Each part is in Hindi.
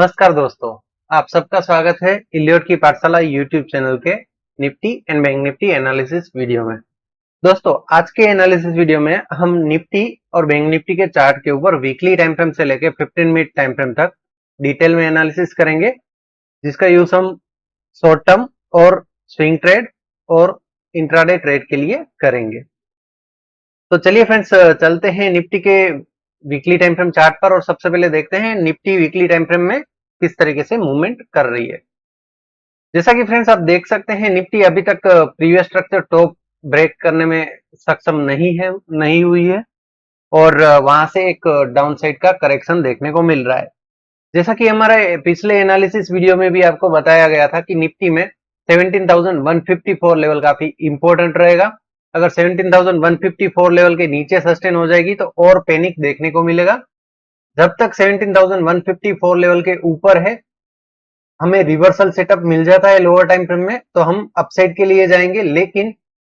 नमस्कार दोस्तों, आप सबका स्वागत है इलियोट की पाठशाला यूट्यूब चैनल के Nifty and bank Nifty analysis video में। दोस्तों, आज के एनालिसिस वीडियो में हम निफ्टी और बैंक निफ्टी के चार्ट के ऊपर वीकली टाइम फ्रेम से लेकर 15 मिनट टाइम फ्रेम तक डिटेल में एनालिसिस करेंगे, जिसका यूज हम शॉर्ट टर्म और स्विंग ट्रेड और इंट्राडे ट्रेड के लिए करेंगे। तो चलिए फ्रेंड्स, चलते हैं निफ्टी के वीकली टाइम फ्रेम चार्ट पर और सबसे पहले देखते हैं निफ्टी वीकली टाइम फ्रेम में किस तरीके से मूवमेंट कर रही है। जैसा कि फ्रेंड्स आप देख सकते हैं, निफ्टी अभी तक प्रीवियस स्ट्रक्चर टॉप ब्रेक करने में सक्षम नहीं हुई है और वहां से एक डाउन साइड का करेक्शन देखने को मिल रहा है। जैसा कि हमारे पिछले एनालिसिस वीडियो में भी आपको बताया गया था कि निफ्टी में 17,154 लेवल काफी इंपॉर्टेंट रहेगा। अगर 17,154 लेवल के नीचे सस्टेन हो जाएगी तो और पैनिक देखने को मिलेगा। जब तक 17,154 लेवल के ऊपर है, हमें रिवर्सल सेटअप मिल जाता है लोअर टाइम फ्रेम में, तो हम अपसाइड के लिए जाएंगे। लेकिन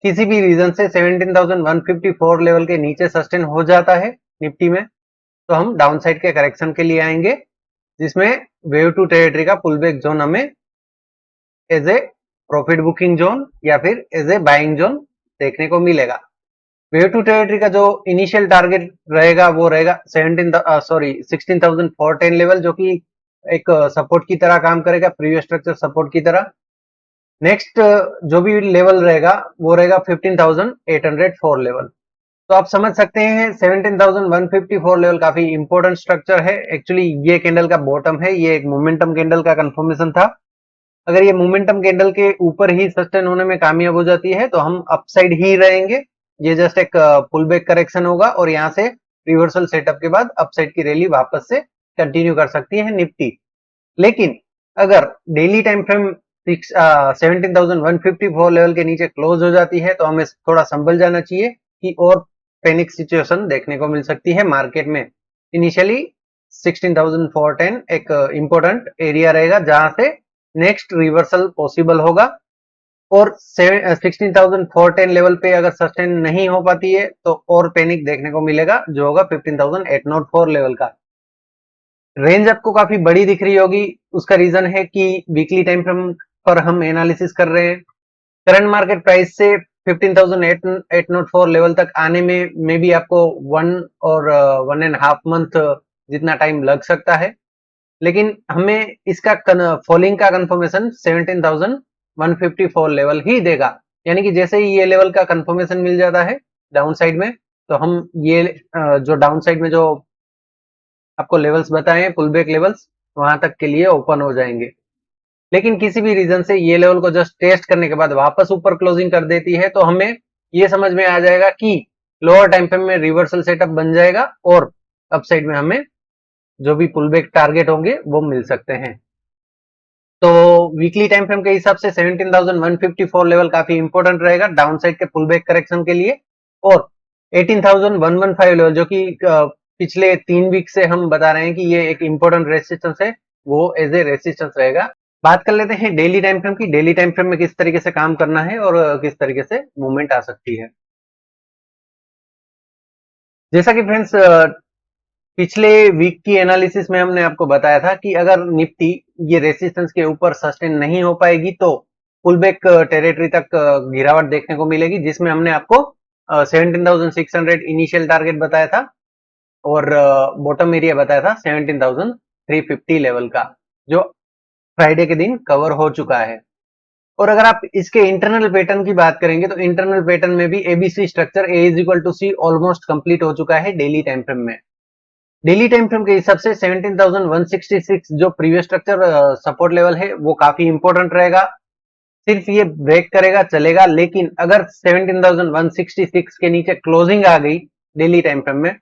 किसी भी रीजन से 17,154 लेवल के नीचे सस्टेन हो जाता है निफ्टी में, तो हम डाउन साइड के करेक्शन के लिए आएंगे, जिसमें वेव टू टेरिटरी का पुल बैक जोन हमें as a profit booking zone या फिर एज ए बाइंग जोन देखने को मिलेगा। वेव टू टेरिटरी का जो इनिशियल टारगेट रहेगा वो रहेगा 16,410 लेवल, जो कि एक सपोर्ट की तरह काम करेगा, प्रीवियस स्ट्रक्चर सपोर्ट की तरह। नेक्स्ट जो भी लेवल रहेगा वो रहेगा 15,804 लेवल। तो आप समझ सकते हैं 17,154 लेवल काफी इंपॉर्टेंट स्ट्रक्चर है। एक्चुअली ये कैंडल का बॉटम है, ये एक मोमेंटम कैंडल का कंफर्मेशन था। अगर ये मोमेंटम कैंडल के ऊपर ही सस्टेन होने में कामयाब हो जाती है तो हम अपसाइड ही रहेंगे। ये जस्ट एक पुल बैक करेक्शन होगा और यहाँ से रिवर्सल सेटअप के बाद अपसाइड की रैली वापस से कंटिन्यू कर सकती है निफ्टी। लेकिन अगर डेली टाइम फ्रेम 17,154 लेवल के नीचे क्लोज हो जाती है तो हमें थोड़ा संभल जाना चाहिए कि और पैनिक सिचुएशन देखने को मिल सकती है मार्केट में। इनिशियली 16,410 एक इंपॉर्टेंट एरिया रहेगा जहां से नेक्स्ट रिवर्सल पॉसिबल होगा और 16,410 लेवल पे अगर सस्टेन नहीं हो पाती है तो और पैनिक देखने को मिलेगा, जो होगा 15,804 लेवल का। रेंज आपको काफी बड़ी दिख रही होगी, उसका रीजन है कि वीकली टाइम फ्रेम पर हम एनालिसिस कर रहे हैं। करंट मार्केट प्राइस से 15,804 लेवल तक आने में मे बी आपको 1 और 1.5 मंथ जितना टाइम लग सकता है। लेकिन हमें इसका फॉलिंग का कंफर्मेशन 17,154 लेवल ही देगा। यानी कि जैसे ही ये लेवल का कंफर्मेशन मिल जाता है डाउन साइड में, तो हम ये जो डाउन साइड में जो आपको लेवल्स बताए पुल बैक लेवल्स, वहां तक के लिए ओपन हो जाएंगे। लेकिन किसी भी रीजन से ये लेवल को जस्ट टेस्ट करने के बाद वापस ऊपर क्लोजिंग कर देती है तो हमें ये समझ में आ जाएगा कि लोअर टाइम फ्रेम में रिवर्सल सेटअप बन जाएगा और अपसाइड में हमें जो भी पुल बैक टारगेट होंगे वो मिल सकते हैं। तो वीकली टाइम फ्रेम के हिसाब से 17,154 लेवल काफी इंपॉर्टेंट रहेगा डाउन साइड के पुल बैक करेक्शन के लिए, और 18,115 लेवल जो कि पिछले 3 वीक से हम बता रहे हैं कि ये एक इंपॉर्टेंट रेसिस्टेंस है, वो एज ए रेसिस्टेंस रहेगा। बात कर लेते हैं डेली टाइम फ्रेम की। डेली टाइम फ्रेम में किस तरीके से काम करना है और किस तरीके से मूवमेंट आ सकती है। जैसा कि फ्रेंड्स पिछले वीक की एनालिसिस में हमने आपको बताया था कि अगर निफ्टी ये रेसिस्टेंस के ऊपर सस्टेन नहीं हो पाएगी तो पुल बैक टेरिटरी तक गिरावट देखने को मिलेगी, जिसमें हमने आपको 17,600 इनिशियल टारगेट बताया था और बॉटम एरिया बताया था 17,350 लेवल का, जो फ्राइडे के दिन कवर हो चुका है। और अगर आप इसके इंटरनल पैटर्न की बात करेंगे तो इंटरनल पैटर्न में भी ABC structure A is equal to C almost complete हो चुका है डेली टाइम फ्रेम में। डेली टाइम फ्रेम के हिसाब से 17,166 जो प्रीवियस स्ट्रक्चर सपोर्ट लेवल है वो काफी इंपॉर्टेंट रहेगा। सिर्फ ये ब्रेक करेगा चलेगा, लेकिन अगर 17,166 के नीचे क्लोजिंग आ गई डेली टाइम फ्रेम में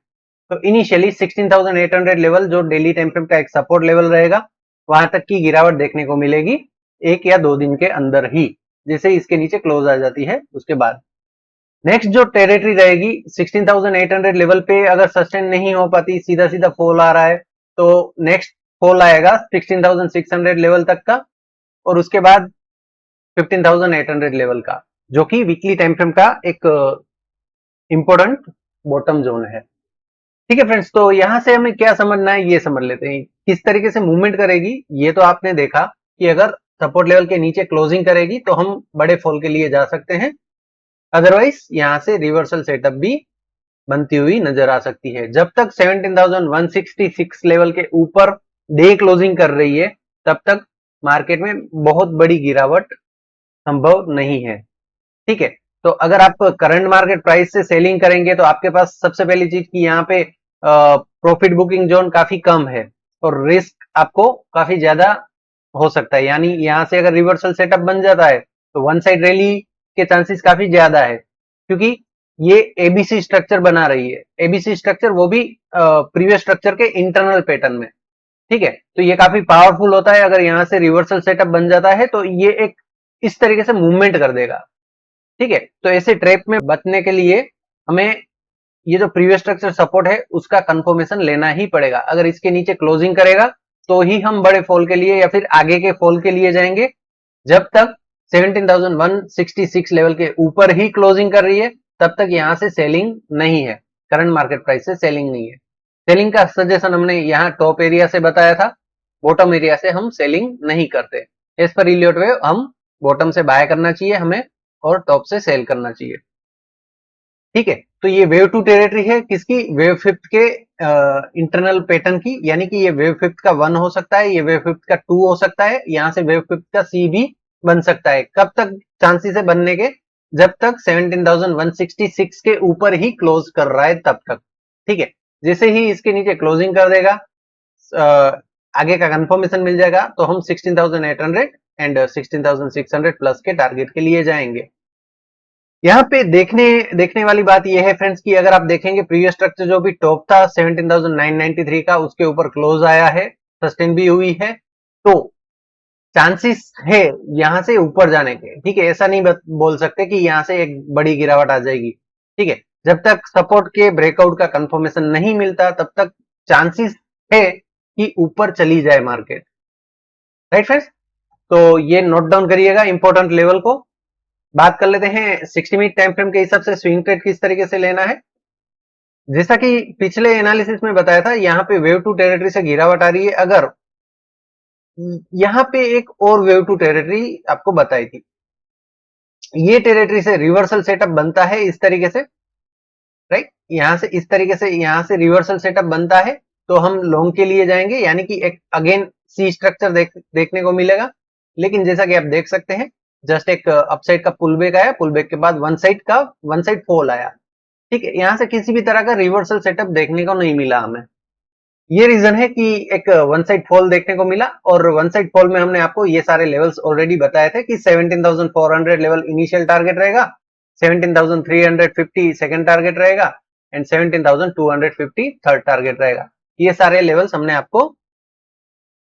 तो इनिशियली 16,800 लेवल जो डेली टाइम फ्रेम का एक सपोर्ट लेवल रहेगा, वहां तक की गिरावट देखने को मिलेगी 1 या 2 दिन के अंदर ही, जैसे ही इसके नीचे क्लोज आ जाती है उसके बाद। नेक्स्ट जो टेरिटरी रहेगी 16,800 लेवल पे अगर सस्टेन नहीं हो पाती, सीधा सीधा फॉल आ रहा है, तो नेक्स्ट फॉल आएगा 16,600 लेवल तक का और उसके बाद 15,800 लेवल का, जो कि वीकली टाइम फ्रेम का एक इंपॉर्टेंट बॉटम जोन है। ठीक है फ्रेंड्स, तो यहां से हमें क्या समझना है ये समझ लेते हैं। किस तरीके से मूवमेंट करेगी ये तो आपने देखा कि अगर सपोर्ट लेवल के नीचे क्लोजिंग करेगी तो हम बड़े फॉल के लिए जा सकते हैं, अदरवाइज यहां से रिवर्सल सेटअप भी बनती हुई नजर आ सकती है। जब तक 17,166 लेवल के ऊपर डे क्लोजिंग कर रही है तब तक मार्केट में बहुत बड़ी गिरावट संभव नहीं है। ठीक है, तो अगर आप करंट मार्केट प्राइस से सेलिंग करेंगे तो आपके पास सबसे पहली चीज की यहाँ पे प्रॉफिट बुकिंग जोन काफी कम है और रिस्क आपको काफी ज्यादा हो सकता है। यानी यहाँ से अगर रिवर्सल सेटअप बन जाता है तो वन साइड रैली के चांसेस काफी ज्यादा है, क्योंकि ये एबीसी स्ट्रक्चर बना रही है। एबीसी स्ट्रक्चर वो भी प्रीवियस स्ट्रक्चर के इंटरनल पैटर्न में। ठीक है, तो ये काफी पावरफुल होता है। अगर यहाँ से रिवर्सल सेटअप बन जाता है तो ये एक इस तरीके से मूवमेंट कर देगा। ठीक है, तो ऐसे ट्रैप में बचने के लिए हमें ये जो प्रीवियस स्ट्रक्चर सपोर्ट है उसका कंफर्मेशन लेना ही पड़ेगा। अगर इसके नीचे क्लोजिंग करेगा तो ही हम बड़े फॉल के लिए या फिर आगे के फॉल के लिए जाएंगे। जब तक 17,166 लेवल के ऊपर ही क्लोजिंग कर रही है तब तक यहां से सेलिंग नहीं है, करंट मार्केट प्राइस से सेलिंग नहीं है। सेलिंग का सजेशन हमने यहाँ टॉप एरिया से बताया था, बॉटम एरिया से हम सेलिंग नहीं करते। एज पर इलियट वेव हम बॉटम से बाय करना चाहिए हमें और टॉप से सेल करना चाहिए। ठीक है, तो ये वेव टू टेरिटरी है किसकी, वेव फिफ्थ के इंटरनल पैटर्न की। यानी कि ये वेव फिफ्थ का 1 हो सकता है, ये वेव फिफ्थ का 2 हो सकता है, यहाँ से वेव फिफ्थ का सी भी बन सकता है। कब तक चांसेस है बनने के, जब तक 17,166 के ऊपर ही क्लोज कर रहा है तब तक। ठीक है, जैसे ही इसके नीचे क्लोजिंग कर देगा आगे का कंफर्मेशन मिल जाएगा तो हम 16,800 एंड 16,600 प्लस के टारगेट के लिए जाएंगे। यहाँ पे देखने वाली बात यह है फ्रेंड्स कि अगर आप देखेंगे प्रीवियस स्ट्रक्चर जो भी टॉप था 17,993 का, उसके ऊपर क्लोज आया है, सस्टेन भी हुई है, तो चांसेस है यहाँ से ऊपर जाने के। ठीक है, ऐसा नहीं बोल सकते कि यहाँ से एक बड़ी गिरावट आ जाएगी। ठीक है, जब तक सपोर्ट के ब्रेकआउट का कंफर्मेशन नहीं मिलता तब तक चांसेस है कि ऊपर चली जाए मार्केट। राइट फ्रेंड्स, तो ये नोट डाउन करिएगा इंपॉर्टेंट लेवल को। बात कर लेते हैं 60 मिनट टाइम फ्रेम के हिसाब से स्विंग ट्रेड किस तरीके से लेना है। जैसा कि पिछले एनालिसिस में बताया था, यहाँ पे वेव टू टेरिटरी से गिरावट आ रही है। अगर यहाँ पे एक और वेव टू टेरिटरी आपको बताई थी, ये टेरिटरी से रिवर्सल सेटअप बनता है इस तरीके से, राइट, यहाँ से इस तरीके से यहाँ से रिवर्सल सेटअप बनता है तो हम लॉन्ग के लिए जाएंगे। यानी कि एक अगेन सी स्ट्रक्चर देखने को मिलेगा। लेकिन जैसा कि आप देख सकते हैं जस्ट एक अपसाइड का पुल बैक आया, पुल बैक के बाद वन साइड फॉल आया। ठीक है, यहाँ से किसी भी तरह का रिवर्सल सेटअप देखने को नहीं मिला हमें। ये रीजन है कि एक वन साइड फॉल देखने को मिला, और वन साइड फॉल में हमने आपको ये सारे लेवल्स ऑलरेडी बताए थे कि 17,400 लेवल इनिशियल टारगेट रहेगा, 17,350 सेकंड टारगेट रहेगा एंड 17,250 थर्ड टारगेट रहेगा। ये सारे लेवल्स हमने आपको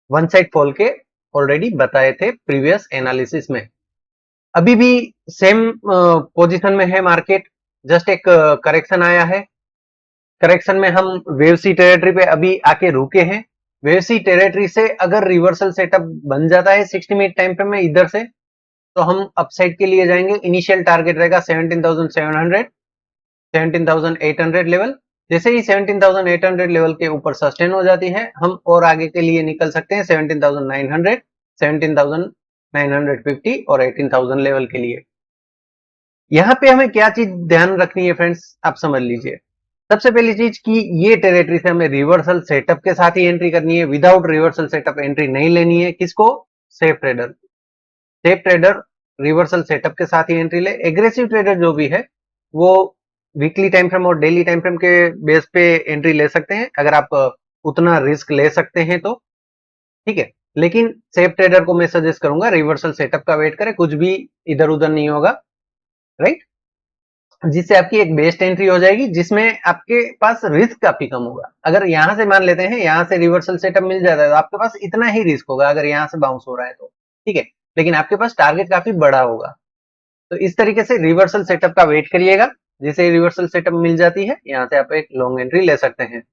वन साइड फॉल के ऑलरेडी बताए थे प्रीवियस एनालिसिस में। अभी भी सेम पोजीशन में है मार्केट, जस्ट एक करेक्शन आया है। करेक्शन में हम वेव सी टेरिटरी पे अभी आके रुके हैं। वेव सी टेरिटरी से अगर रिवर्सल सेटअप बन जाता है 60 मिनट टाइम फ्रेम में इधर से, तो हम अपसाइड के लिए जाएंगे। इनिशियल टारगेट रहेगा 17,700 17,800 लेवल। जैसे ही 17,800 लेवल के ऊपर सस्टेन हो जाती है हम और आगे के लिए निकल सकते हैं 17,900 17,950 और 18,000 लेवल के लिए। यहाँ पे हमें क्या चीज ध्यान रखनी है फ्रेंड्स, आप समझ लीजिए। सबसे पहली चीज कि ये टेरिटरी से हमें रिवर्सल सेटअप के साथ ही एंट्री करनी है, विदाउट रिवर्सल सेटअप एंट्री नहीं लेनी है। किसको, सेफ ट्रेडर रिवर्सल सेटअप के साथ ही एंट्री ले। एग्रेसिव ट्रेडर जो भी है वो वीकली टाइम फ्रेम और डेली टाइम फ्रेम के बेस पे एंट्री ले सकते हैं, अगर आप उतना रिस्क ले सकते हैं तो। ठीक है, लेकिन सेफ ट्रेडर को मैं सजेस्ट करूंगा रिवर्सल सेटअप का वेट करें, कुछ भी इधर उधर नहीं होगा, राइट, जिससे आपकी एक बेस्ट एंट्री हो जाएगी जिसमें आपके पास रिस्क काफी कम होगा। अगर यहां से मान लेते हैं यहां से रिवर्सल सेटअप मिल जाता है तो आपके पास इतना ही रिस्क होगा अगर यहां से बाउंस हो रहा है तो। ठीक है, लेकिन आपके पास टारगेट काफी बड़ा होगा। तो इस तरीके से रिवर्सल सेटअप का वेट करिएगा। जैसे रिवर्सल सेटअप मिल जाती है यहाँ से आप एक लॉन्ग एंट्री ले सकते हैं।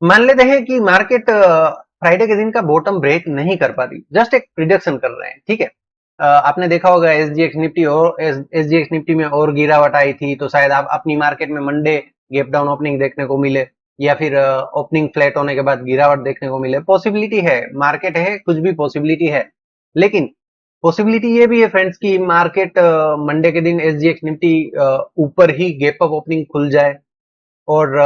मान लेते हैं कि मार्केट फ्राइडे के दिन का बॉटम ब्रेक नहीं कर पाती, जस्ट एक प्रिडिक्शन कर रहे हैं। ठीक है, आपने देखा होगा एसजीएक्स निफ्टी और एसजीएक्स निफ्टी में और गिरावट आई थी, तो शायद आप अपनी मार्केट में मंडे गैप डाउन ओपनिंग देखने को मिले। या फिर ओपनिंग फ्लैट होने के बाद गिरावट देखने को मिले, पॉसिबिलिटी है, मार्केट है, कुछ भी पॉसिबिलिटी है। लेकिन पॉसिबिलिटी ये भी है फ्रेंड्स कि मार्केट मंडे के दिन एसजीएक्स निफ्टी ऊपर ही गैप अप ओपनिंग खुल जाए और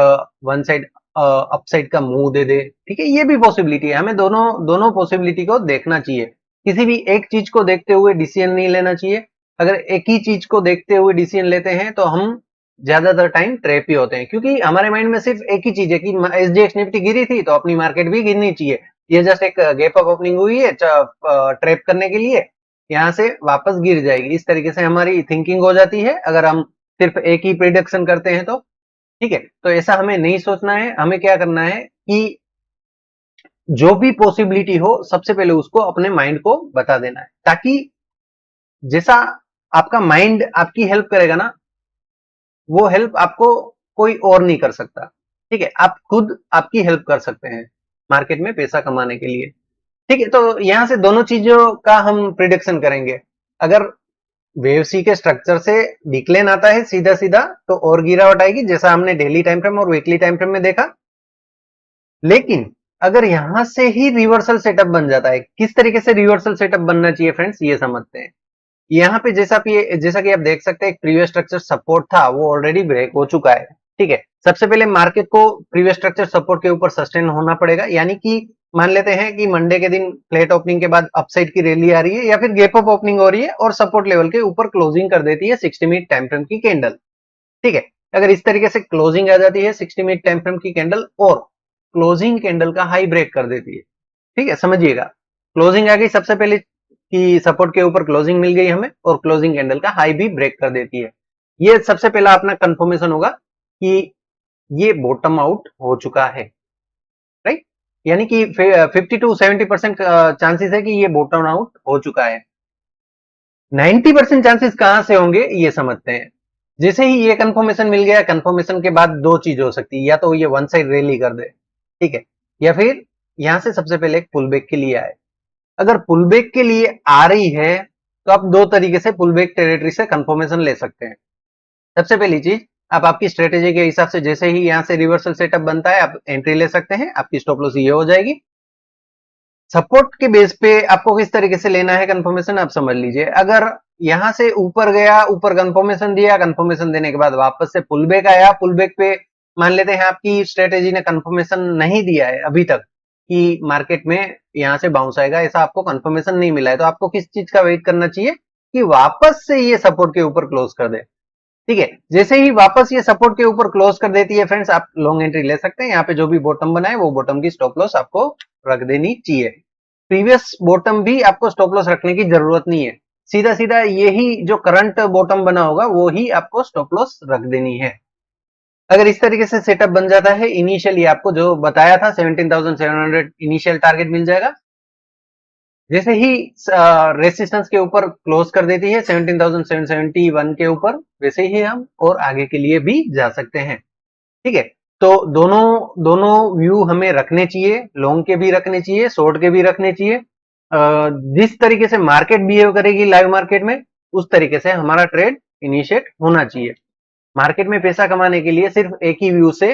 वन साइड अपसाइड का मुंह दे दे। ठीक है, ये भी पॉसिबिलिटी है, हमें दोनों दोनों पॉसिबिलिटी को देखना चाहिए। किसी भी एक चीज को देखते हुए डिसीजन नहीं लेना चाहिए। अगर एक ही चीज को देखते हुए डिसीजन लेते हैं तो हम ज्यादातर टाइम ट्रैप ही होते हैं, क्योंकि हमारे माइंड में सिर्फ एक ही चीज है कि एसजीएक्स निफ्टी गिरी थी तो अपनी मार्केट भी गिरनी चाहिए। ये जस्ट एक गैप अप ओपनिंग हुई है ट्रैप करने के लिए, यहाँ से वापस गिर जाएगी, इस तरीके से हमारी थिंकिंग हो जाती है अगर हम सिर्फ एक ही प्रिडिक्शन करते हैं तो। ठीक है, तो ऐसा हमें नहीं सोचना है। हमें क्या करना है कि जो भी पॉसिबिलिटी हो सबसे पहले उसको अपने माइंड को बता देना है, ताकि जैसा आपका माइंड आपकी हेल्प करेगा ना, वो हेल्प आपको कोई और नहीं कर सकता। ठीक है, आप खुद आपकी हेल्प कर सकते हैं मार्केट में पैसा कमाने के लिए। ठीक है, तो यहां से दोनों चीजों का हम प्रिडिक्शन करेंगे। अगर वेव सी के स्ट्रक्चर से डिक्लेन आता है सीधा सीधा तो और गिरावट आएगी, जैसा हमने डेली टाइम फ्रेम और वीकली टाइम फ्रेम में देखा। लेकिन अगर यहां से ही रिवर्सल सेटअप बन जाता है, किस तरीके से रिवर्सल सेटअप बनना चाहिए फ्रेंड्स, ये समझते हैं। यहाँ पे जैसा कि आप देख सकते हैं, एक प्रीवियस स्ट्रक्चर सपोर्ट था, वो ऑलरेडी ब्रेक हो चुका है। ठीक है, सबसे पहले मार्केट को प्रीवियस स्ट्रक्चर सपोर्ट के ऊपर सस्टेन होना पड़ेगा, यानी कि मान लेते हैं कि मंडे के दिन फ्लैट ओपनिंग के बाद अपसाइड की रैली आ रही है या फिर गैप अप ओपनिंग हो रही है और सपोर्ट लेवल के ऊपर क्लोजिंग कर देती है 60 मिनट टाइम फ्रेम की कैंडल। ठीक है, अगर इस तरीके से क्लोजिंग आ जाती है 60 मिनट टाइम फ्रेम की कैंडल और क्लोजिंग कैंडल का हाई ब्रेक कर देती है। ठीक है, समझिएगा, क्लोजिंग आ गई सबसे पहले कि सपोर्ट के ऊपर क्लोजिंग मिल गई हमें और क्लोजिंग कैंडल का हाई भी ब्रेक कर देती है। ये सबसे पहला अपना कंफर्मेशन होगा कि ये बॉटम आउट हो चुका है, राइट। यानी कि 50 to 70% चांसेस है कि ये बॉटम आउट हो चुका है। 90% चांसेस कहां से होंगे ये समझते हैं। जैसे ही ये कंफर्मेशन मिल गया, कंफर्मेशन के बाद दो चीज हो सकती है, या तो ये वन साइड रैली कर दे, ठीक है, या फिर यहां से सबसे पहले एक पुल बैक के लिए आए। अगर पुल बैक के लिए आ रही है तो आप दो तरीके से पुल बैक टेरिटरी से कंफर्मेशन ले सकते हैं। सबसे पहली चीज, आप आपकी स्ट्रेटेजी के हिसाब से जैसे ही यहां से रिवर्सल सेटअप बनता है आप एंट्री ले सकते हैं, आपकी स्टॉप लॉस ये हो जाएगी। सपोर्ट के बेस पे आपको किस तरीके से लेना है कंफर्मेशन, आप समझ लीजिए। अगर यहां से ऊपर गया, ऊपर कंफर्मेशन दिया, कंफर्मेशन देने के बाद वापस से पुल बैक आया, पुल बैक पे मान लेते हैं आपकी स्ट्रेटेजी ने कंफर्मेशन नहीं दिया है अभी तक कि मार्केट में यहां से बाउंस आएगा, ऐसा आपको कंफर्मेशन नहीं मिला है, तो आपको किस चीज का वेट करना चाहिए कि वापस से ये सपोर्ट के ऊपर क्लोज कर दे। ठीक है, जैसे ही वापस ये सपोर्ट के ऊपर क्लोज कर देती है फ्रेंड्स, आप लॉन्ग एंट्री ले सकते हैं। यहाँ पे जो भी बॉटम बना है वो बॉटम की स्टॉप लॉस आपको रख देनी चाहिए। प्रीवियस बॉटम भी आपको स्टॉप लॉस रखने की जरूरत नहीं है, सीधा सीधा यही जो करंट बॉटम बना होगा वो ही आपको स्टॉप लॉस रख देनी है। अगर इस तरीके से सेटअप बन जाता है, इनिशियली आपको जो बताया था 17,700 इनिशियल टारगेट मिल जाएगा। जैसे ही रेसिस्टेंस के ऊपर क्लोज कर देती है 17,771 के ऊपर, वैसे ही हम और आगे के लिए भी जा सकते हैं। ठीक है, तो दोनों दोनों व्यू हमें रखने चाहिए, लॉन्ग के भी रखने चाहिए, शॉर्ट के भी रखने चाहिए। जिस तरीके से मार्केट बिहेव करेगी लाइव मार्केट में, उस तरीके से हमारा ट्रेड इनिशिएट होना चाहिए। मार्केट में पैसा कमाने के लिए सिर्फ एक ही व्यू से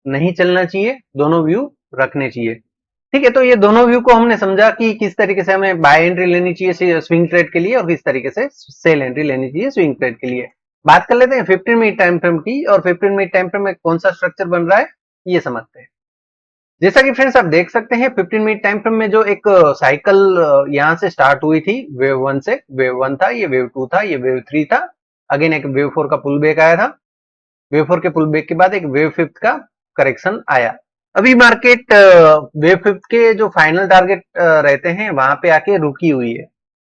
नहीं चलना चाहिए, दोनों व्यू रखने चाहिए। ठीक है, तो ये दोनों व्यू को हमने समझा कि किस तरीके से हमें बाय एंट्री लेनी चाहिए स्विंग ट्रेड के लिए और किस तरीके से सेल एंट्री लेनी चाहिए स्विंग ट्रेड के लिए। बात कर लेते हैं 15 मिनट टाइम फ्रेम की, और 15 मिनट टाइम फ्रेम में कौन सा स्ट्रक्चर बन रहा है ये समझते हैं। जैसा कि फ्रेंड्स आप देख सकते हैं 15 मिनट टाइम फ्रेम में जो एक साइकिल यहां से स्टार्ट हुई थी वेव वन से, वेव वन था, ये वेव टू था, ये वेव थ्री था, अगेन एक वेव फोर का पुल बैक आया था, वेव फोर के पुल बैक के बाद एक वेव फिफ्थ का करेक्शन आया। अभी मार्केट वेव फिफ्थ के जो फाइनल टारगेट रहते हैं वहां पे आके रुकी हुई है।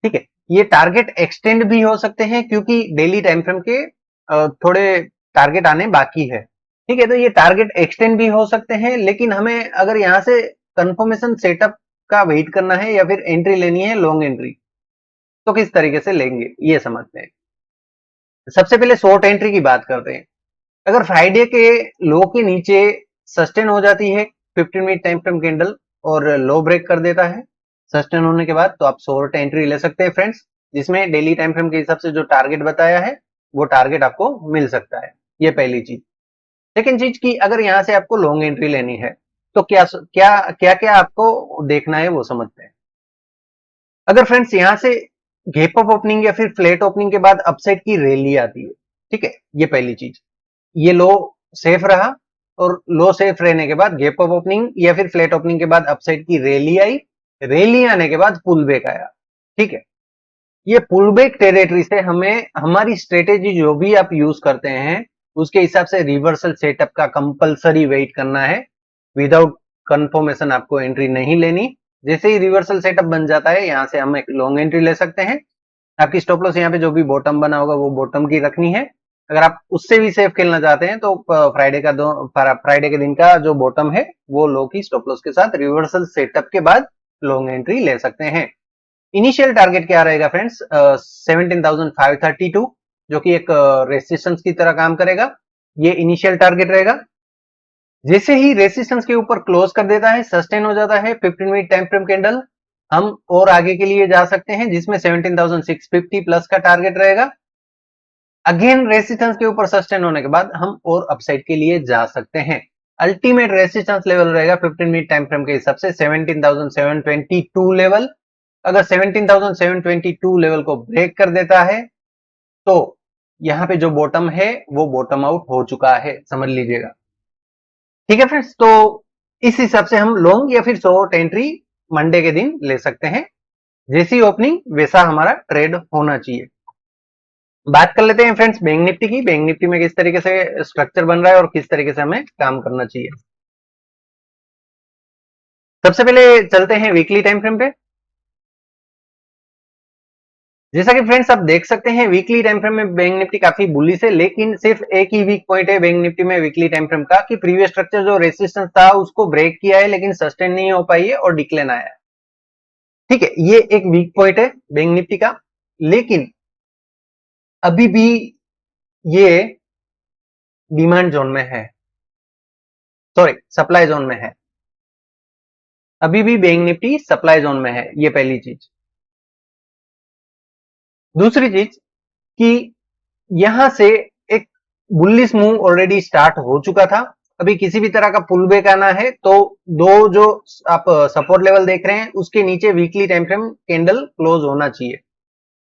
ठीक है, ये टारगेट एक्सटेंड भी हो सकते हैं क्योंकि डेली टाइम फ्रेम के थोड़े टारगेट आने बाकी है। ठीक है, तो ये टारगेट एक्सटेंड भी हो सकते हैं, लेकिन हमें अगर यहाँ से कंफर्मेशन सेटअप का वेट करना है या फिर एंट्री लेनी है लॉन्ग एंट्री, तो किस तरीके से लेंगे ये समझते हैं। सबसे पहले शॉर्ट एंट्री की बात करते हैं। अगर फ्राइडे के लो के नीचे सस्टेन हो जाती है 15 मिनट टाइम फ्रेम कैंडल और लो ब्रेक कर देता है सस्टेन होने के बाद, तो आप शॉर्ट एंट्री ले सकते हैं फ्रेंड्स, जिसमें डेली टाइम फ्रेम के हिसाब से जो टारगेट बताया है वो टारगेट आपको मिल सकता है। ये पहली चीज। सेकेंड चीज की अगर यहाँ से आपको लॉन्ग एंट्री लेनी है तो क्या क्या क्या क्या आपको देखना है वो समझते हैं। अगर फ्रेंड्स यहाँ से गैप अप ओपनिंग या फिर फ्लैट ओपनिंग के बाद अपसाइड की रैली आती है, ठीक है, ये पहली चीज, ये लो सेफ रहा और लो सेफ रहने के बाद गैप अप ओपनिंग या फिर फ्लैट ओपनिंग के बाद अपसाइड की रैली आई, रैली आने के बाद पुल बैक आया, ठीक है, ये पुल बैक टेरिटरी से हमें हमारी स्ट्रेटेजी जो भी आप यूज करते हैं उसके हिसाब से रिवर्सल सेटअप का कंपलसरी वेट करना है। विदाउट कंफर्मेशन आपको एंट्री नहीं लेनी। जैसे ही रिवर्सल सेटअप बन जाता है यहाँ से हम एक लॉन्ग एंट्री ले सकते हैं। आपकी स्टॉप लॉस यहाँ पे जो भी बॉटम बना होगा वो बॉटम की रखनी है। अगर आप उससे भी सेफ खेलना चाहते हैं तो फ्राइडे के दिन का जो बॉटम है वो लो की स्टॉप लॉस के साथ रिवर्सल सेटअप के बाद लॉन्ग एंट्री ले सकते हैं। इनिशियल टारगेट क्या रहेगा फ्रेंड्स, 17,532 जो कि एक रेसिस्टेंस की तरह काम करेगा। ये इनिशियल टारगेट रहेगा। जैसे ही रेसिस्टेंस के ऊपर क्लोज कर देता है, सस्टेन हो जाता है 15 मिनट टाइम फ्रेम कैंडल, हम और आगे के लिए जा सकते हैं जिसमें 17,650 प्लस का टारगेट रहेगा। अगेन रेसिस्टेंस के ऊपर सस्टेन होने के बाद हम और अपसाइड के लिए जा सकते हैं। अल्टीमेट रेसिस्टेंस लेवल रहेगा 15 मिनट टाइम फ्रेम के हिसाब से 17,722 लेवल। अगर 17,722 लेवल को ब्रेक कर देता है तो यहाँ पे जो बॉटम है वो बॉटम आउट हो चुका है, समझ लीजिएगा। ठीक है फ्रेंड्स, तो इस हिसाब से हम लॉन्ग या फिर शॉर्ट एंट्री मंडे के दिन ले सकते हैं। जैसी ओपनिंग वैसा हमारा ट्रेड होना चाहिए। बात कर लेते हैं फ्रेंड्स बैंक निफ्टी की। बैंक निफ्टी में किस तरीके से स्ट्रक्चर बन रहा है और किस तरीके से हमें काम करना चाहिए। सबसे पहले चलते हैं वीकली टाइम फ्रेम पे। जैसा कि फ्रेंड्स आप देख सकते हैं वीकली टाइम फ्रेम में बैंक निफ्टी काफी बुलिश है, लेकिन सिर्फ एक ही वीक पॉइंट है बैंक निफ्टी में वीकली टाइम फ्रेम का कि प्रीवियस स्ट्रक्चर जो रेसिस्टेंस था उसको ब्रेक किया है लेकिन सस्टेन नहीं हो पाई है और डिक्लेन आया है। ठीक है, ये एक वीक पॉइंट है बैंक निफ्टी का, लेकिन अभी भी ये डिमांड जोन में है, सॉरी सप्लाई जोन में है। अभी भी बैंक निफ्टी सप्लाई जोन में है, ये पहली चीज। दूसरी चीज कि यहां से एक बुलिश मूव ऑलरेडी स्टार्ट हो चुका था। अभी किसी भी तरह का पुल बैक आना है तो दो जो आप सपोर्ट लेवल देख रहे हैं उसके नीचे weekly time frame candle close होना चाहिए।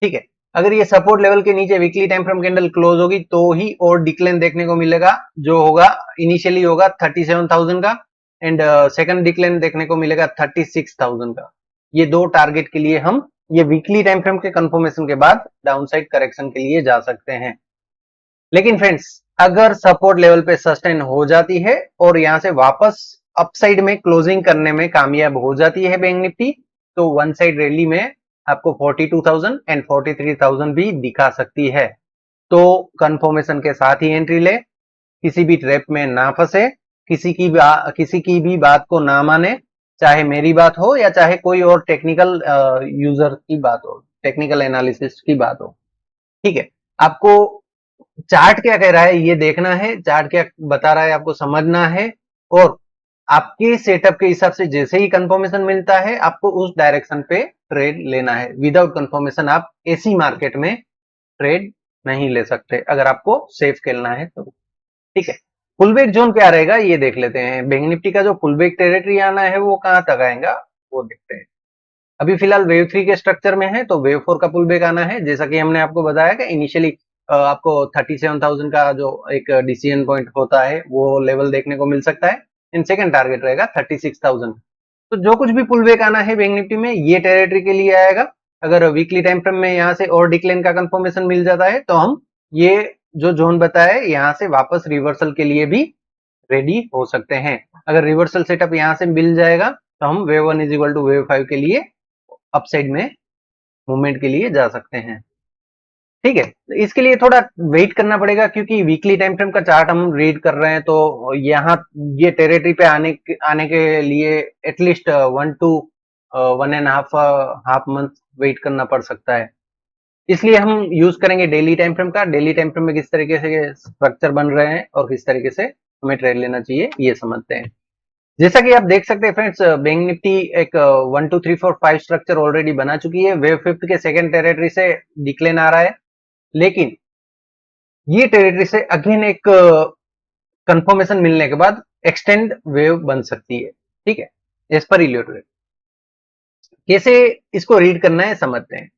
ठीक है, अगर ये सपोर्ट लेवल के नीचे weekly time frame candle close होगी तो ही और डिक्लाइन देखने को मिलेगा, जो होगा इनिशियली होगा 37,000 का एंड सेकंड डिक्लाइन देखने को मिलेगा 36,000 का। ये दो टारगेट के लिए हम ये वीकली टाइम फ्रेम के कंफर्मेशन के बाद डाउनसाइड करेक्शन के लिए जा सकते हैं। लेकिन फ्रेंड्स अगर सपोर्ट लेवल पे सस्टेन हो जाती है और यहां से वापस अपसाइड में क्लोजिंग करने में कामयाब हो जाती है बैंक निफ्टी, तो वन साइड रैली में आपको 42,000 एंड 43,000 भी दिखा सकती है। तो कंफर्मेशन के साथ ही एंट्री ले, किसी भी ट्रैप में ना फंसे, किसी की भी बात को ना माने, चाहे मेरी बात हो या चाहे कोई और टेक्निकल यूजर की बात हो, टेक्निकल एनालिसिस की बात हो। ठीक है, आपको चार्ट क्या कह रहा है ये देखना है, चार्ट क्या बता रहा है आपको समझना है, और आपके सेटअप के हिसाब से जैसे ही कंफर्मेशन मिलता है आपको उस डायरेक्शन पे ट्रेड लेना है। विदाउट कंफर्मेशन आप ऐसी मार्केट में ट्रेड नहीं ले सकते अगर आपको सेफ खेलना है तो। ठीक है, पुलबैक जोन क्या रहेगा ये देख लेते हैं। बैंक निफ्टी का जो पुलबैक टेरिटरी आना है वो कहां तक आएगा वो देखते हैं। अभी फिलहाल वेव 3 के स्ट्रक्चर में है तो वेव 4 का पुल बैक आना है। जैसा कि हमने आपको बताया कि इनिशियली आपको 37,000 का जो एक डिसीजन पॉइंट होता है वो लेवल देखने को मिल सकता है। इन सेकंड टारगेट रहेगा 36,000। तो जो कुछ भी पुल बैक आना है बैंक निफ्टी में ये टेरिटरी के लिए आएगा। अगर वीकली टाइम फ्रेम में यहाँ से और डिक्लाइन का कंफर्मेशन मिल जाता है तो हम ये जो जोन बताया है यहाँ से वापस रिवर्सल के लिए भी रेडी हो सकते हैं। अगर रिवर्सल सेटअप यहाँ से मिल जाएगा तो हम wave 1 is equal to wave 5 के लिए अपसाइड में मूवमेंट के लिए जा सकते हैं। ठीक है, तो इसके लिए थोड़ा वेट करना पड़ेगा क्योंकि वीकली टाइम फ्रेम का चार्ट हम रीड कर रहे हैं तो यहाँ ये टेरिटरी पे आने के लिए एटलीस्ट 1 to 1.5 मंथ वेट करना पड़ सकता है। इसलिए हम यूज करेंगे डेली टाइम फ्रेम का। डेली टाइम फ्रेम में किस तरीके से स्ट्रक्चर बन रहे हैं और किस तरीके से हमें ट्रेड लेना चाहिए ये समझते हैं। जैसा कि आप देख सकते हैं फ्रेंड्स बैंक निफ्टी एक 1 2 3 4 5 स्ट्रक्चर ऑलरेडी बना चुकी है। वेव फिफ्थ के सेकंड टेरिटरी से डिक्लेन आ रहा है, लेकिन ये टेरिटरी से अगेन एक कंफर्मेशन मिलने के बाद एक्सटेंड वेव बन सकती है, ठीक है, एज पर इलियट वेव। कैसे इसको रीड करना है समझते हैं।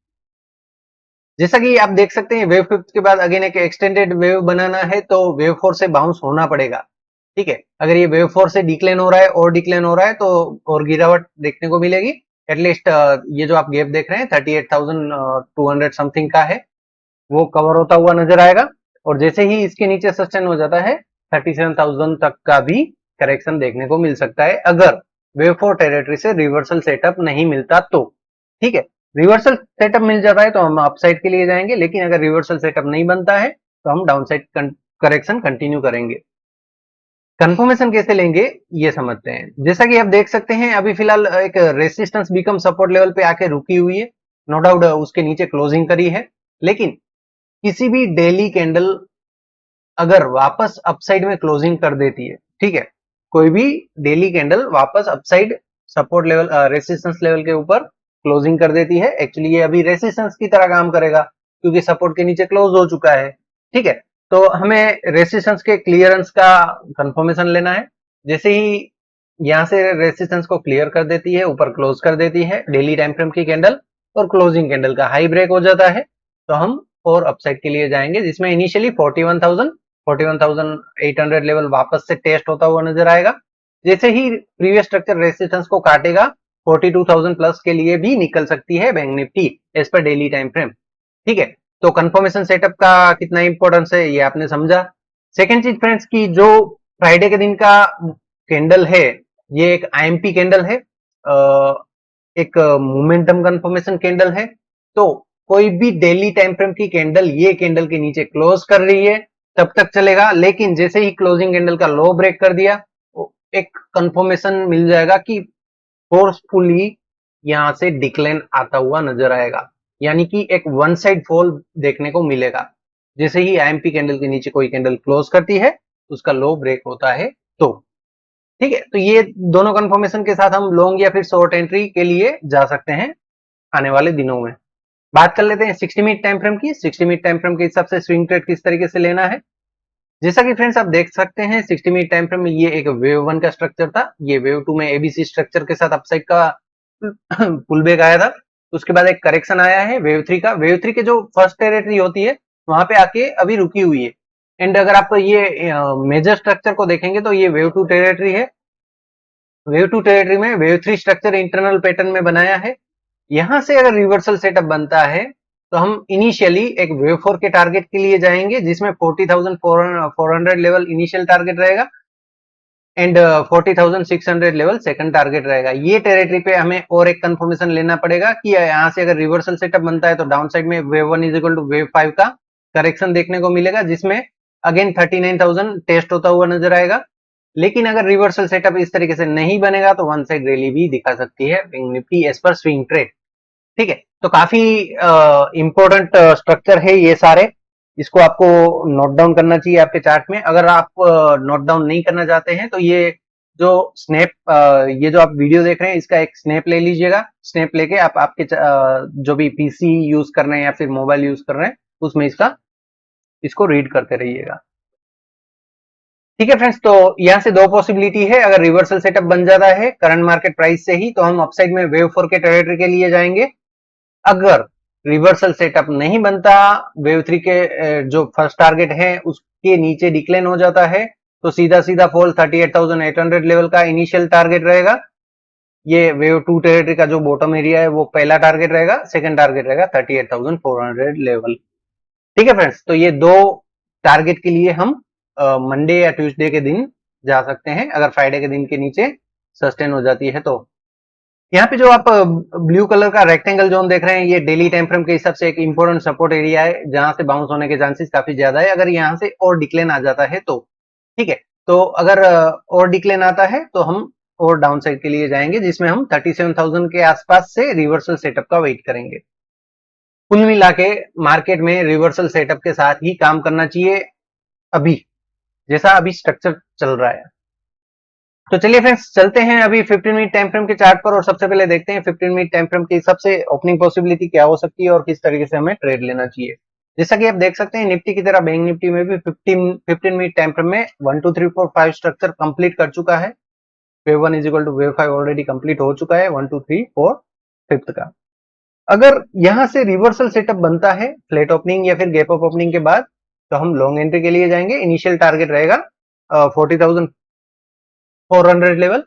जैसा कि आप देख सकते हैं वेव फिफ्थ के बाद अगेन एक एक्सटेंडेड वेव बनाना है तो वेव फोर से बाउंस होना पड़ेगा, ठीक है। अगर ये वेव फोर से डिक्लाइन हो रहा है और डिक्लाइन हो रहा है तो और गिरावट देखने को मिलेगी। एटलीस्ट ये जो आप गैप देख रहे हैं 38,200 समथिंग का है, वो कवर होता हुआ नजर आएगा। और जैसे ही इसके नीचे सस्टेन हो जाता है 37,000 तक का भी करेक्शन देखने को मिल सकता है, अगर वेव फोर टेरिटरी से रिवर्सल सेटअप नहीं मिलता तो, ठीक है। रिवर्सल सेटअप मिल जाता है तो हम अपसाइड के लिए जाएंगे, लेकिन अगर रिवर्सल सेटअप नहीं बनता है तो हम डाउनसाइड करेक्शन कंटिन्यू करेंगे। कंफर्मेशन कैसे लेंगे ये समझते हैं। जैसा कि आप देख सकते हैं अभी फिलहाल एक रेसिस्टेंस बिकम सपोर्ट लेवल पे आके रुकी हुई है, नो डाउट उसके नीचे क्लोजिंग करी है, लेकिन किसी भी डेली कैंडल अगर वापस अपसाइड में क्लोजिंग कर देती है, ठीक है, कोई भी डेली कैंडल वापस upside support level resistance level के ऊपर क्लोजिंग कर देती है, एक्चुअली ये अभी रेसिस्टेंस की तरह काम करेगा क्योंकि सपोर्ट के नीचे क्लोज हो चुका है, ठीक है। तो हमें रेसिस्टेंस के क्लियरेंस का कंफर्मेशन लेना है। जैसे ही यहां से रेसिस्टेंस को क्लियर कर देती है, ऊपर क्लोज कर देती है डेली टाइम फ्रेम की कैंडल, और क्लोजिंग कैंडल का हाई ब्रेक हो जाता है, तो हम और अपसाइड के लिए जाएंगे, जिसमें इनिशियली 41,800 लेवल वापस से टेस्ट होता हुआ नजर आएगा। जैसे ही प्रीवियस स्ट्रक्चर रेसिस्टेंस को काटेगा 42,000 प्लस के लिए भी निकल सकती है बैंक निफ्टी एज पर डेली टाइम फ्रेम, ठीक है। तो कंफर्मेशन सेटअप का कितना इंपॉर्टेंस है ये आपने समझा। सेकेंड चीज फ्रेंड्स की जो फ्राइडे के दिन का कैंडल है, ये एक आईएमपी कैंडल है, एक मोमेंटम कंफर्मेशन कैंडल है। तो कोई भी डेली टाइम फ्रेम की कैंडल ये कैंडल के नीचे क्लोज कर रही है तब तक चलेगा, लेकिन जैसे ही क्लोजिंग कैंडल का लो ब्रेक कर दिया एक कंफर्मेशन मिल जाएगा कि फोर्सफुली यहां से डिक्लाइन आता हुआ नजर आएगा, यानी कि एक वन साइड फॉल देखने को मिलेगा। जैसे ही आईएमपी कैंडल के नीचे कोई कैंडल क्लोज करती है उसका लो ब्रेक होता है, तो ठीक है। तो ये दोनों कंफर्मेशन के साथ हम लॉन्ग या फिर शॉर्ट एंट्री के लिए जा सकते हैं आने वाले दिनों में। बात कर लेते हैं 60 मिनट टाइम फ्रेम की। 60 मिनट टाइम फ्रेम के हिसाब से स्विंग ट्रेड किस तरीके से लेना है, जैसा कि फ्रेंड्स आप देख सकते हैं 60 मिनट टाइम फ्रेम में ये एक वेव वन का स्ट्रक्चर था, ये वेव टू में एबीसी स्ट्रक्चर के साथ अपसाइड का पुल बैक आया था। उसके बाद एक करेक्शन आया है वेव थ्री का। वेव थ्री के जो फर्स्ट टेरिटरी होती है वहां पे आके अभी रुकी हुई है। एंड अगर आप ये मेजर स्ट्रक्चर को देखेंगे तो ये वेव टू टेरिटरी है। वेव टू टेरिटरी में wave three structure internal pattern में बनाया है। यहां से अगर रिवर्सल सेटअप बनता है तो हम इनिशियली एक वेव फोर के टारगेट के लिए जाएंगे, जिसमें 40,400 लेवल इनिशियल टारगेट रहेगा एंड 40,600 लेवल सेकंड टारगेट रहेगा। ये टेरिटरी पे हमें और एक कंफर्मेशन लेना पड़ेगा कि यहाँ से अगर रिवर्सल सेटअप बनता है तो डाउन साइड में wave one is equal to wave five का करेक्शन देखने को मिलेगा, जिसमें अगेन 39,000 टेस्ट होता हुआ नजर आएगा। लेकिन अगर रिवर्सल सेटअप इस तरीके से नहीं बनेगा तो वन साइड रैली भी दिखा सकती है बैंक निफ्टी एज पर स्विंग ट्रेड, ठीक है। तो काफी इंपॉर्टेंट स्ट्रक्चर है ये सारे, इसको आपको नोट डाउन करना चाहिए आपके चार्ट में। अगर आप नोट डाउन नहीं करना चाहते हैं तो ये जो स्नैप ये जो आप वीडियो देख रहे हैं इसका एक स्नैप ले लीजिएगा। स्नैप लेके आप आपके जो भी पीसी यूज कर रहे हैं या फिर मोबाइल यूज कर रहे हैं उसमें इसको रीड करते रहिएगा, ठीक है फ्रेंड्स। तो यहाँ से दो पॉसिबिलिटी है, अगर रिवर्सल सेटअप बन जाता है करंट मार्केट प्राइस से ही तो हम अपसाइड में वेव फोर के टेरिटरी के लिए जाएंगे। अगर रिवर्सल सेटअप नहीं बनता, वेव थ्री के जो फर्स्ट टारगेट है उसके नीचे डिक्लाइन हो जाता है, तो सीधा सीधा फॉल 38,800 लेवल का इनिशियल टारगेट रहेगा। ये वेव टू टेरिटरी का जो बॉटम एरिया है वो पहला टारगेट रहेगा, सेकंड टारगेट रहेगा 38,400 लेवल, ठीक है फ्रेंड्स। तो ये दो टारगेट के लिए हम मंडे या ट्यूसडे के दिन जा सकते हैं, अगर फ्राइडे के दिन के नीचे सस्टेन हो जाती है तो। यहाँ पे जो आप ब्लू कलर का रेक्टेंगल जोन देख रहे हैं ये डेली टाइम फ्रेम के हिसाब से एक इंपॉर्टेंट सपोर्ट एरिया है, जहां से बाउंस होने के चांसेस काफी ज्यादा है अगर यहाँ से और डिक्लेन आ जाता है तो, ठीक है। तो अगर और डिक्लेन आता है तो हम और डाउन साइड के लिए जाएंगे, जिसमें हम 37,000 के आसपास से रिवर्सल सेटअप का वेट करेंगे। कुल मिला के मार्केट में रिवर्सल सेटअप के साथ ही काम करना चाहिए अभी, जैसा अभी स्ट्रक्चर चल रहा है। तो चलिए फ्रेंड्स चलते हैं अभी 15 मिनट टाइम फ्रेम के चार्ट पर, और सबसे पहले देखते हैं 15 मिनट टाइम फ्रेम की सबसे ओपनिंग पॉसिबिलिटी क्या हो सकती है और किस तरीके से हमें ट्रेड लेना चाहिए। जैसा कि आप देख सकते हैं निफ्टी की तरह बैंक निफ्टी में भी 15 मिनट टाइम फ्रेम में 1 2 3 4 5 स्ट्रक्चर कंप्लीट कर चुका है। Wave 1 is equal to wave 5 already complete हो चुका है, 1 2 3 4 फिफ्थ का। अगर यहां से रिवर्सल सेटअप बनता है फ्लैट ओपनिंग या फिर गैप अप ओपनिंग के बाद, तो हम लॉन्ग एंट्री के लिए जाएंगे। इनिशियल टारगेट रहेगा 40,400 लेवल,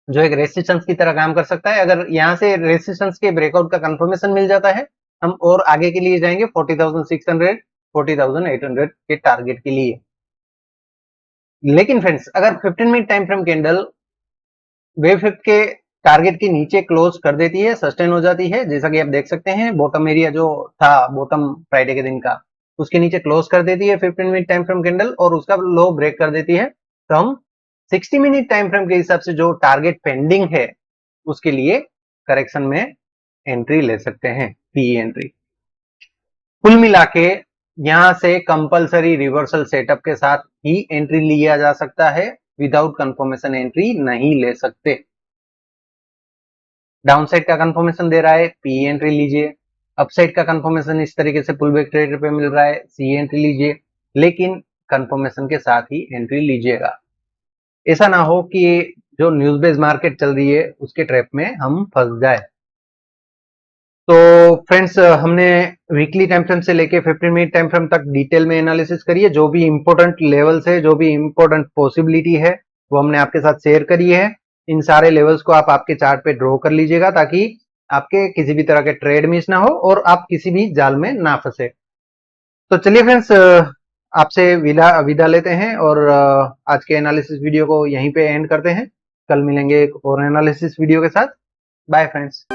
जो एक रेसिस्टेंस की तरह काम कर सकता है। अगर यहां से रेसिस्टेंस के ब्रेकआउट का कंफर्मेशन मिल जाता है, हम और आगे के लिए जाएंगे 40,600 40,800 के टारगेट के लिए। लेकिन फ्रेंड्स, अगर 15 minute time frame candle wave 5 के टारगेट के नीचे क्लोज कर देती है, सस्टेन हो जाती है, जैसा कि आप देख सकते हैं बॉटम एरिया जो था बॉटम फ्राइडे के दिन का, उसके नीचे क्लोज कर देती है 15 मिनट टाइम फ्रेम कैंडल और उसका लो ब्रेक कर देती है, तो हम 60 मिनट टाइम फ्रेम के हिसाब से जो टारगेट पेंडिंग है उसके लिए करेक्शन में एंट्री ले सकते हैं, पीई एंट्री। कुल मिला के यहां से कंपलसरी रिवर्सल सेटअप के साथ ही एंट्री लिया जा सकता है, विदाउट कंफर्मेशन एंट्री नहीं ले सकते। डाउनसाइड का कंफर्मेशन दे रहा है, पी एंट्री लीजिए। अपसाइड का कंफर्मेशन इस तरीके से पुल बैक ट्रेड पे मिल रहा है, सी एंट्री लीजिए, लेकिन कंफर्मेशन के साथ ही एंट्री लीजिएगा। ऐसा ना हो कि जो न्यूज बेस्ड मार्केट चल रही है उसके ट्रैप में हम फंस जाए। तो फ्रेंड्स, हमने वीकली टाइम फ्रेम से लेके 15 मिनट टाइम फ्रेम तक डिटेल में एनालिसिस करी है। जो भी इंपॉर्टेंट लेवल्स है, जो भी इंपॉर्टेंट पॉसिबिलिटी है, वो हमने आपके साथ शेयर करी है। इन सारे लेवल्स को आप आपके चार्ट पे ड्रॉ कर लीजिएगा, ताकि आपके किसी भी तरह के ट्रेड मिस ना हो और आप किसी भी जाल में ना फंसे। तो चलिए फ्रेंड्स, आपसे विदा लेते हैं और आज के एनालिसिस वीडियो को यहीं पे एंड करते हैं। कल मिलेंगे एक और एनालिसिस वीडियो के साथ। Bye friends.